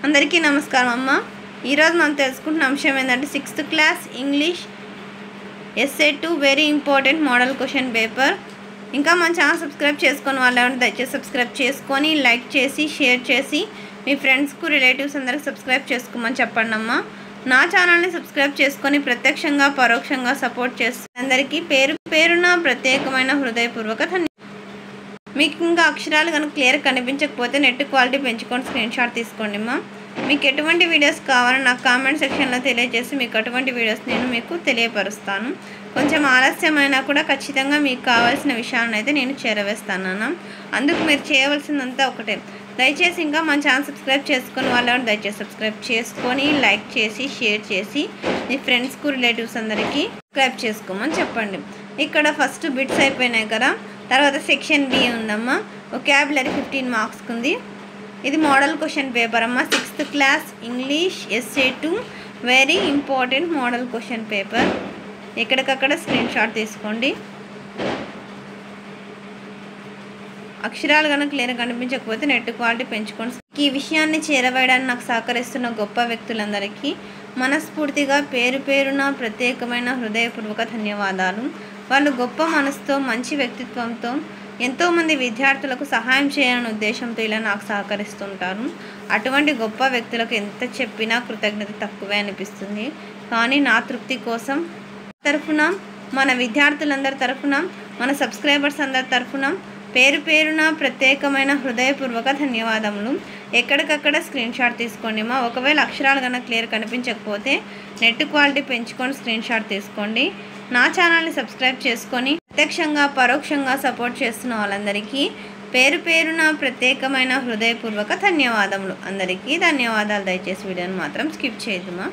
అందరికీ నమస్కారం అమ్మ. ఈరోజు మనం తెలుసుకుంటున్న అంశం ఏంటంటే 6th class English essay 2 very important model question paper. ఇంకా మన ఛానల్ సబ్స్క్రైబ్ చేసుకొని వాళ్ళు ఎవరైనా దయచేసి సబ్స్క్రైబ్ చేసుకొని లైక్ చేసి షేర్ చేసి మీ ఫ్రెండ్స్కు రిలేటివ్స్ అందరికి సబ్స్క్రైబ్ చేసుకోమని చెప్పండి అమ్మ. నా ఛానల్ని సబ్స్క్రైబ్ చేసుకొని ప్రత్యక్షంగా పరోక్షంగా సపోర్ట్ చేస్తున్న అందరికీ పేరు పేరున ప్రత్యేకమైన హృదయపూర్వక ధన్యవాదాలు. మీకు ఇంకా అక్షరాలు కనుక క్లియర్ కనిపించకపోతే నెట్ క్వాలిటీ పెంచుకొని స్క్రీన్ షాట్ తీసుకోండి అమ్మా. మీకు ఎటువంటి వీడియోస్ కావాలో నాకు కామెంట్ సెక్షన్లో తెలియజేసి మీకు అటువంటి వీడియోస్ నేను మీకు తెలియపరుస్తాను. కొంచెం ఆలస్యమైనా కూడా ఖచ్చితంగా మీకు కావాల్సిన విషయాలను అయితే నేను చేరవేస్తాను. అందుకు మీరు చేయవలసిందంతా ఒకటే, దయచేసి ఇంకా మన ఛానల్ సబ్స్క్రైబ్ చేసుకొని వాళ్ళని దయచేసి సబ్స్క్రైబ్ చేసుకొని లైక్ చేసి షేర్ చేసి మీ ఫ్రెండ్స్కు రిలేటివ్స్ అందరికీ సబ్స్క్రైబ్ చేసుకోమని చెప్పండి. ఇక్కడ ఫస్ట్ బిట్స్ అయిపోయినాయి కదా. తర్వాత సెక్షన్ బి ఉందమ్మా. వొకాబులరీ 15 మార్క్స్కి ఉంది. ఇది మోడల్ క్వశ్చన్ పేపర్ అమ్మ. 6th class English essay 2 very important model question paper. ఎక్కడికక్కడ స్క్రీన్ షాట్ తీసుకోండి. అక్షరాలు కనుక క్లియర్ కనిపించకపోతే నెట్ క్వాలిటీ పెంచుకోండి. ఈ విషయాన్ని చేరవేయడానికి నాకు సహకరిస్తున్న గొప్ప వ్యక్తులందరికీ మనస్ఫూర్తిగా పేరు పేరున ప్రత్యేకమైన హృదయపూర్వక ధన్యవాదాలు. వాళ్ళు గొప్ప మనసుతో మంచి వ్యక్తిత్వంతో ఎంతోమంది విద్యార్థులకు సహాయం చేయాలనే ఉద్దేశంతో ఇలా నాకు సహకరిస్తుంటారు. అటువంటి గొప్ప వ్యక్తులకు ఎంత చెప్పినా కృతజ్ఞత తక్కువే అనిపిస్తుంది. కానీ నా తృప్తి కోసం తరఫున మన విద్యార్థులందరి తరఫున మన సబ్స్క్రైబర్స్ అందరి తరఫున పేరు పేరున ప్రత్యేకమైన హృదయపూర్వక ధన్యవాదములు. ఎక్కడికక్కడ స్క్రీన్ షాట్ తీసుకోండి మా. ఒకవేళ అక్షరాలు కనుక క్లియర్ కనిపించకపోతే నెట్ క్వాలిటీ పెంచుకొని స్క్రీన్ షాట్ తీసుకోండి. నా ఛానల్ని సబ్స్క్రైబ్ చేసుకొని ప్రత్యక్షంగా పరోక్షంగా సపోర్ట్ చేస్తున్న వాళ్ళందరికీ పేరు పేరున ప్రత్యేకమైన హృదయపూర్వక ధన్యవాదములు. అందరికీ ధన్యవాదాలు. దయచేసి వీడియోని మాత్రం స్కిప్ చేయొద్దుమా.